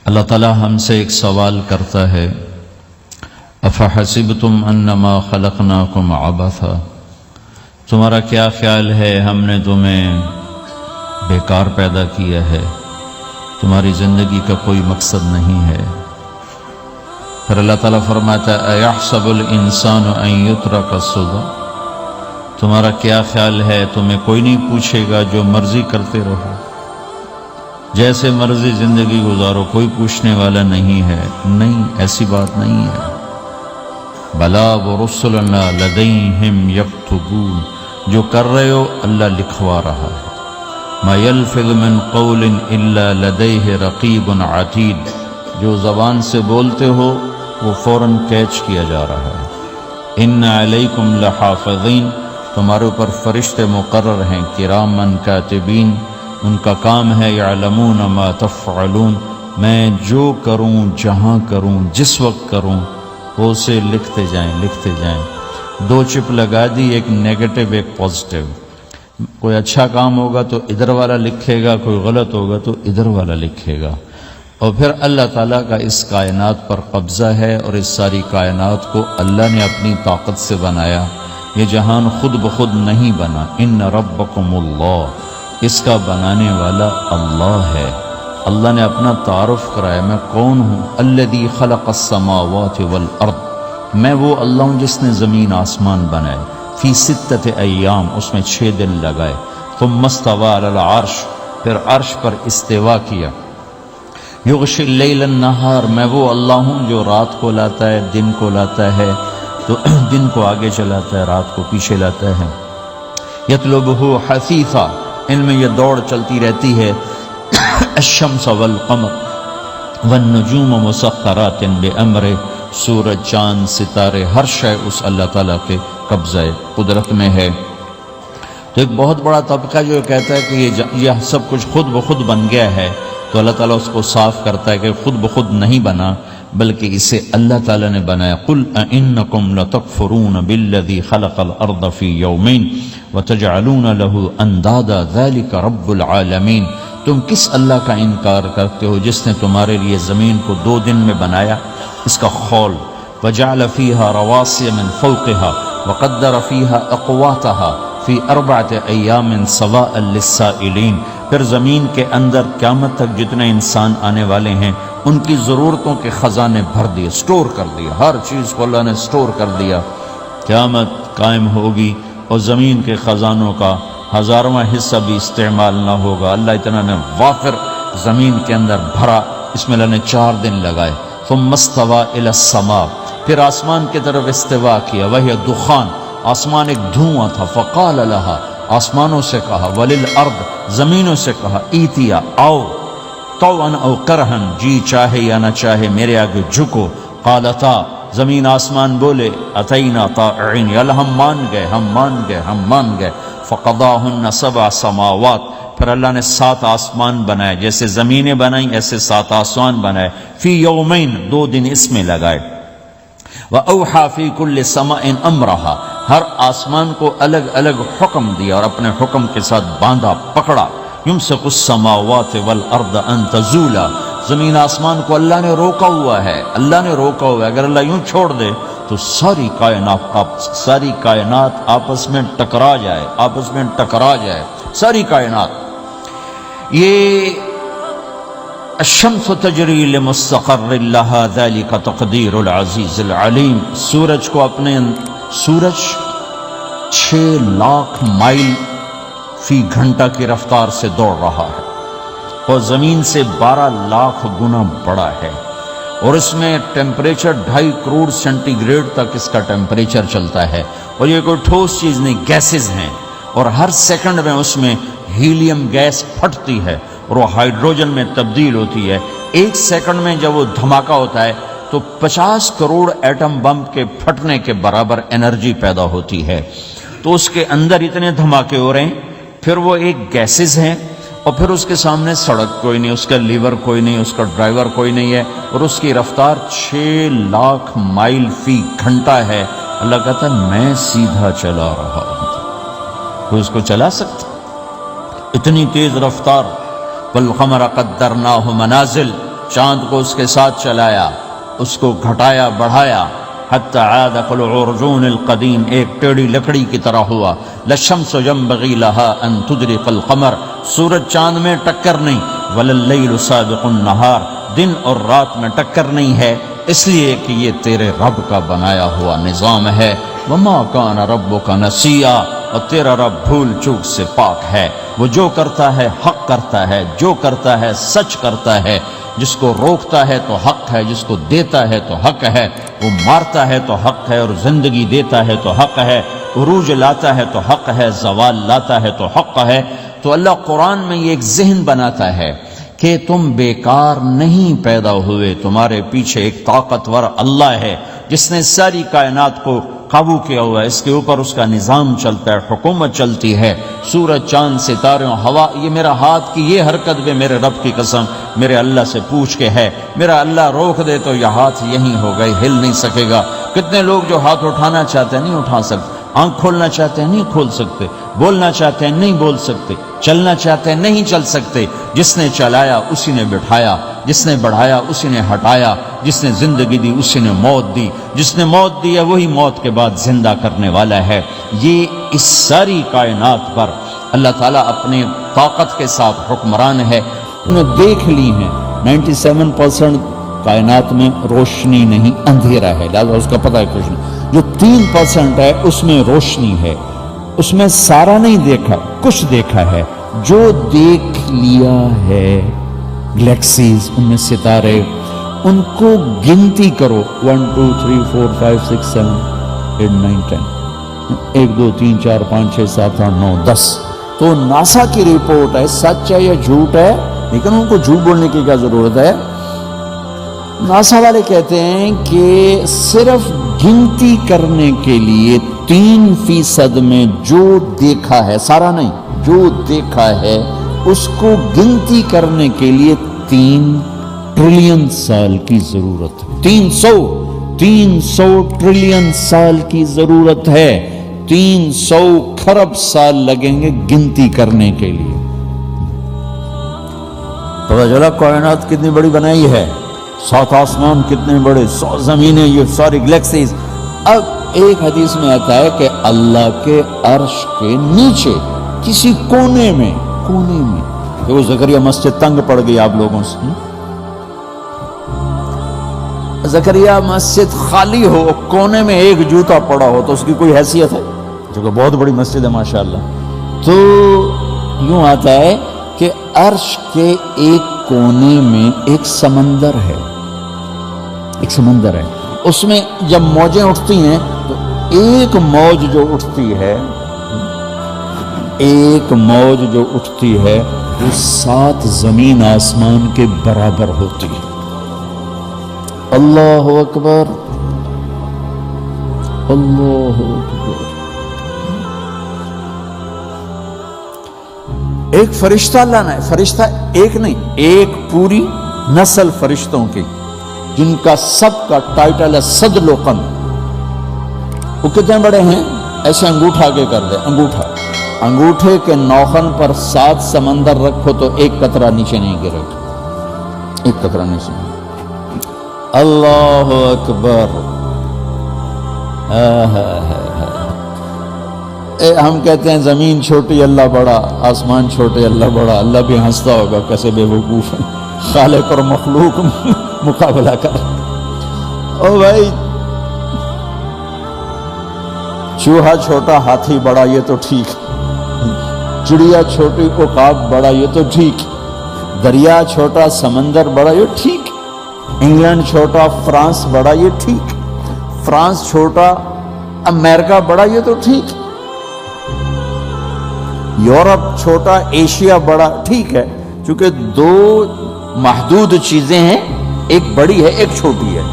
اللہ تعالیٰ ہم سے ایک سوال کرتا ہے، افحسبتم انما خلقناکم عبثا، تمہارا کیا خیال ہے ہم نے تمہیں بیکار پیدا کیا ہے، تمہاری زندگی کا کوئی مقصد نہیں ہے؟ پھر اللہ تعالیٰ فرماتا ہے ایحسب الانسان ان یترک سدی، تمہارا کیا خیال ہے تمہیں کوئی نہیں پوچھے گا، جو مرضی کرتے رہو، جیسے مرضی زندگی گزارو، کوئی پوچھنے والا نہیں ہے؟ نہیں، ایسی بات نہیں ہے۔ بلا ورسلنا لدیہم یکتبون، جو کر رہے ہو اللہ لکھوا رہا ہے۔ ما یلفظ من قول الا لدیہ رقیب عتید، جو زبان سے بولتے ہو وہ فوراً کیچ کیا جا رہا ہے۔ ان علیکم لحافظین، تمہارے اوپر فرشتے مقرر ہیں، کرامن کاتبین، ان کا کام ہے یعلمون ما تفعلون، میں جو کروں، جہاں کروں، جس وقت کروں، وہ اسے لکھتے جائیں۔ دو چپ لگا دی، ایک نیگیٹو ایک پازیٹیو۔ کوئی اچھا کام ہوگا تو ادھر والا لکھے گا، کوئی غلط ہوگا تو ادھر والا لکھے گا۔ اور پھر اللہ تعالیٰ کا اس کائنات پر قبضہ ہے، اور اس ساری کائنات کو اللہ نے اپنی طاقت سے بنایا، یہ جہان خود بخود نہیں بنا۔ ان ربکم اللہ، اس کا بنانے والا اللہ ہے۔ اللہ نے اپنا تعارف کرایا، میں کون ہوں؟ الذی خلق السماوات والارض، میں وہ اللہ ہوں جس نے زمین آسمان بنائے، فی ستۃ ایام، اس میں 6 دن لگائے، ثم استوی علی العرش، پھر عرش پر استوا کیا، یغشی اللیل النہار، میں وہ اللہ ہوں جو رات کو لاتا ہے، دن کو لاتا ہے، تو دن کو آگے چلاتا ہے، رات کو پیچھے لاتا ہے۔ یطلبہ حثیثا، ان میں یہ دوڑ چلتی رہتی ہے۔ الشمس والقمر والنجوم مسخرات بامرہ، سورج، چاند، ستارے، ہر شے اس اللہ تعالیٰ کے قبضہ قدرت میں ہے۔ تو ایک بہت بڑا طبقہ جو کہتا ہے کہ یہ سب کچھ خود بخود بن گیا ہے، تو اللہ تعالیٰ اس کو صاف کرتا ہے کہ خود بخود نہیں بنا، بلکہ اسے اللہ تعالیٰ نے بنایا۔ قل اانکم لتکفرون بالذی خلق الارض فی یومین وتجعلون له اندادا ذلک رب العالمین، تم کس اللہ کا انکار کرتے ہو جس نے تمہارے لیے زمین کو 2 دن میں بنایا، اس کا خول، وجعل فیہا رواسی من فوقہا وقدر فیہا اقواتہا فی 4 ایام سواء للسائلین، پھر زمین کے اندر قیامت تک جتنے انسان آنے والے ہیں ان کی ضرورتوں کے خزانے بھر دیے، سٹور کر دیا، ہر چیز کو اللہ نے سٹور کر دیا۔ قیامت قائم ہوگی اور زمین کے خزانوں کا 1000واں حصہ بھی استعمال نہ ہوگا۔ اللہ اتنا نے وافر زمین کے اندر بھرا، اس میں اللہ نے 4 دن لگائے۔ ثم استوى الى السماء، پھر آسمان کی طرف استوا کیا، وہی دخان، آسمان ایک دھواں تھا، فقال لها، آسمانوں سے کہا، وللارض، زمینوں سے کہا، ایتیا، آؤ، طوعا او کرہن، جی چاہے یا نہ چاہے میرے آگے جھکو، قالتا، زمین آسمان بولے، اتینا طائعین، یا اللہ ہم مان گئے، فقضاہن 7 سماوات، پھر اللہ نے 7 آسمان بنائے، جیسے زمینیں بنائیں ایسے 7 آسمان بنائے، فی یومین، 2 دن اس میں لگائے، وَأَوْحَى فِي كُلِّ سَمَاءٍ أَمْرَهَا، ہر آسمان کو الگ الگ حکم دیا اور اپنے حکم کے ساتھ باندھا، پکڑا۔ يُمْسِكُ السَّمَاوَاتِ وَالْأَرْضَ أَن تَزُولَا، زمین آسمان کو اللہ نے روکا ہوا ہے، اگر اللہ یوں چھوڑ دے تو ساری کائنات آپس میں ٹکرا جائے، ساری کائنات۔ یہ الشمس تجری لمستقر لها ذلك تقدیر العزیز العلیم، سورج 6 لاکھ مائل فی گھنٹہ کی رفتار سے دوڑ رہا ہے، اور زمین سے 12 لاکھ گنا بڑا ہے، اور اس میں ٹیمپریچر 2.5 کروڑ سینٹی گریڈ تک اس کا ٹیمپریچر چلتا ہے، اور یہ کوئی ٹھوس چیز نہیں، گیسز ہیں، اور ہر سیکنڈ میں اس میں ہیلیم گیس پھٹتی ہے اور وہ ہائیڈروجن میں تبدیل ہوتی ہے۔ 1 سیکنڈ میں جب وہ دھماکہ ہوتا ہے تو 50 کروڑ ایٹم بم کے پھٹنے کے برابر انرجی پیدا ہوتی ہے۔ تو اس کے اندر اتنے دھماکے ہو رہے ہیں، پھر وہ ایک گیسز ہیں، اور پھر اس کے سامنے سڑک کوئی نہیں، اس کا لیور کوئی نہیں، اس کا ڈرائیور کوئی نہیں ہے، اور اس کی رفتار 6 لاکھ مائل فی گھنٹہ ہے۔ اللہ کہتا ہے میں سیدھا چلا رہا ہوں، کوئی اس کو چلا سکتا؟ اتنی تیز رفتار۔ والقمر قدرناہ منازل، چاند کو اس کے ساتھ چلایا، اس کو گھٹایا بڑھایا، حتی عاد کالعرجون القدیم، ایک ٹیڑھی لکڑی کی طرح ہوا۔ للشمس ينبغي لها ان تدرك القمر، سورج چاند میں ٹکر نہیں، ولا اللیل سابق النہار، دن اور رات میں ٹکر نہیں ہے، اس لیے کہ یہ تیرے رب کا بنایا ہوا نظام ہے۔ وما کان ربک نسیا، اور تیرا رب بھول چوک سے پاک ہے، وہ جو کرتا ہے حق کرتا ہے، جو کرتا ہے سچ کرتا ہے، جس کو روکتا ہے تو حق ہے، جس کو دیتا ہے تو حق ہے، وہ مارتا ہے تو حق ہے، اور زندگی دیتا ہے تو حق ہے، عروج لاتا ہے تو حق ہے، زوال لاتا ہے تو حق ہے۔ تو اللہ قرآن میں یہ ایک ذہن بناتا ہے کہ تم بیکار نہیں پیدا ہوئے، تمہارے پیچھے ایک طاقتور اللہ ہے جس نے ساری کائنات کو قابو کیا ہوا ہے، اس کے اوپر اس کا نظام چلتا ہے، حکومت چلتی ہے، سورج چاند ستارے ہوا، یہ میرا ہاتھ کی یہ حرکت بھی میرے رب کی قسم میرے اللہ سے پوچھ کے ہے، میرا اللہ روک دے تو یہ ہاتھ یہیں ہو گئے، ہل نہیں سکے گا۔ کتنے لوگ جو ہاتھ اٹھانا چاہتے ہیں نہیں اٹھا سکتے، آنکھ کھولنا چاہتے ہیں نہیں کھول سکتے، بولنا چاہتے ہیں نہیں بول سکتے، چلنا چاہتے ہیں نہیں چل سکتے۔ جس نے چلایا اسی نے بٹھایا، جس نے بڑھایا اسی نے ہٹایا، جس نے زندگی دی اسی نے موت دی، جس نے موت دی ہے وہی موت کے بعد زندہ کرنے والا ہے۔ یہ اس ساری کائنات پر اللہ تعالیٰ اپنے طاقت کے ساتھ حکمران ہے۔ انہیں دیکھ لی ہیں 97% کائنات میں روشنی نہیں، اندھیرا ہے، لہذا اس کا پتہ ہے کچھ نہیں۔ جو 3% ہے اس میں روشنی ہے، اس میں سارا نہیں دیکھا، کچھ دیکھا ہے۔ جو دیکھ لیا ہے گلیکسیز، ان میں ستارے، ان کو گنتی کرو 1 2 3 4 5 6 7 8 9 10، 1 2 3 4 5 6 7 8 9 10۔ تو ناسا کی رپورٹ ہے، سچ ہے یا جھوٹ ہے، لیکن ان کو جھوٹ بولنے کی کیا ضرورت ہے؟ ناسا والے کہتے ہیں کہ صرف گنتی کرنے کے لیے 3% میں جو دیکھا ہے، سارا نہیں، جو دیکھا ہے اس کو گنتی کرنے کے لیے 3 ٹریلین سال کی ضرورت ہے۔ 300 ٹریلین سال کی ضرورت ہے، 300 کھرب سال لگیں گے گنتی کرنے کے لیے۔ پتہ چلا کائنات کتنی بڑی بنائی ہے، 7 آسمان کتنے بڑے، 100 زمینیں، یہ ساری گلیکسیز۔ اب ایک حدیث میں آتا ہے کہ اللہ کے عرش کے نیچے کسی کونے میں کہ وہ زکریا مسجد تنگ پڑ گئی آپ لوگوں سے، زکریا مسجد خالی ہو، کونے میں ایک جوتا پڑا ہو تو اس کی کوئی حیثیت ہے؟ جو کہ بہت بڑی مسجد ہے ماشاءاللہ۔ تو یوں آتا ہے کہ عرش کے ایک کونے میں ایک سمندر ہے، اس میں جب موجیں اٹھتی ہیں تو ایک موج جو اٹھتی ہے وہ 7 زمین آسمان کے برابر ہوتی ہے۔ اللہ اکبر، اللہ اکبر۔ ایک فرشتہ اللہ نے، فرشتہ ایک نہیں، ایک پوری نسل فرشتوں کی، جن کا سب کا ٹائٹل ہے صدلقن۔ وہ کتنے بڑے ہیں؟ ایسے انگوٹھا آگے کر دے، انگوٹھے کے نوخن پر 7 سمندر رکھو تو ایک قطرہ نیچے نہیں گرے گا، ایک قطرہ نیچے نہیں۔ اللہ اکبر۔ ہم کہتے ہیں زمین چھوٹی اللہ بڑا، آسمان چھوٹے اللہ بڑا، اللہ بھی ہنستا ہوگا کیسے بے وقوف ہے، خالق اور مخلوق مقابلہ کر۔ او بھائی، چوہا چھوٹا ہاتھی بڑا یہ تو ٹھیک، چڑیا چھوٹی عقاب بڑا یہ تو ٹھیک، دریا چھوٹا سمندر بڑا یہ ٹھیک، انگلینڈ چھوٹا فرانس بڑا یہ ٹھیک، فرانس چھوٹا امریکہ بڑا یہ تو ٹھیک، یورپ چھوٹا ایشیا بڑا ٹھیک ہے، چونکہ 2 محدود چیزیں ہیں، ایک بڑی ہے ایک چھوٹی ہے،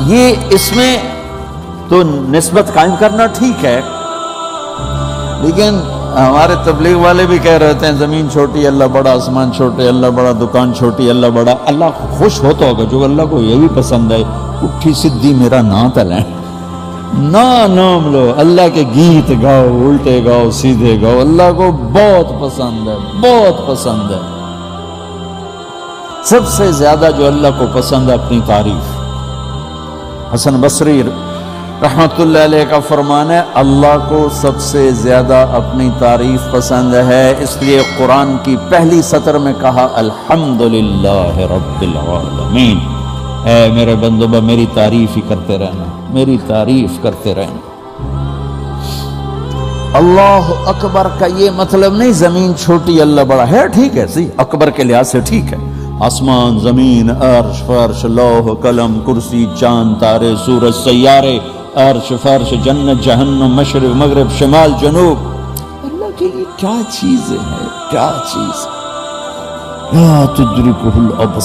یہ اس میں تو نسبت قائم کرنا ٹھیک ہے۔ لیکن ہمارے تبلیغ والے بھی کہہ رہے ہیں زمین چھوٹی اللہ بڑا، آسمان چھوٹے اللہ بڑا، دکان چھوٹی اللہ بڑا۔ اللہ خوش ہوتا ہوگا، جو اللہ کو یہ بھی پسند ہے، اٹھی سدھی میرا نام تلیں، نام لو، اللہ کے گیت گاؤ، الٹے گاؤ سیدھے گاؤ، اللہ کو بہت پسند ہے، بہت پسند ہے۔ سب سے زیادہ جو اللہ کو پسند ہے اپنی تعریف. حسن بصری رحمت اللہ علیہ کا فرمان ہے اللہ کو سب سے زیادہ اپنی تعریف پسند ہے، اس لیے قرآن کی پہلی سطر میں کہا الحمدللہ رب العالمین. اے میرے بندو میری تعریف ہی کرتے رہنا، میری تعریف کرتے رہنا. اللہ اکبر کا یہ مطلب نہیں زمین چھوٹی اللہ بڑا ہے، ٹھیک ہے سی اکبر کے لحاظ سے ٹھیک ہے، آسمان زمین عرش فرش لوح قلم کرسی چاند تارے سورج سیارے عرش فرش جنت جہنم مشرق مغرب شمال جنوب، اللہ کے لیے کیا چیزیں ہیں، کیا چیز. لا تدرکہ الابصار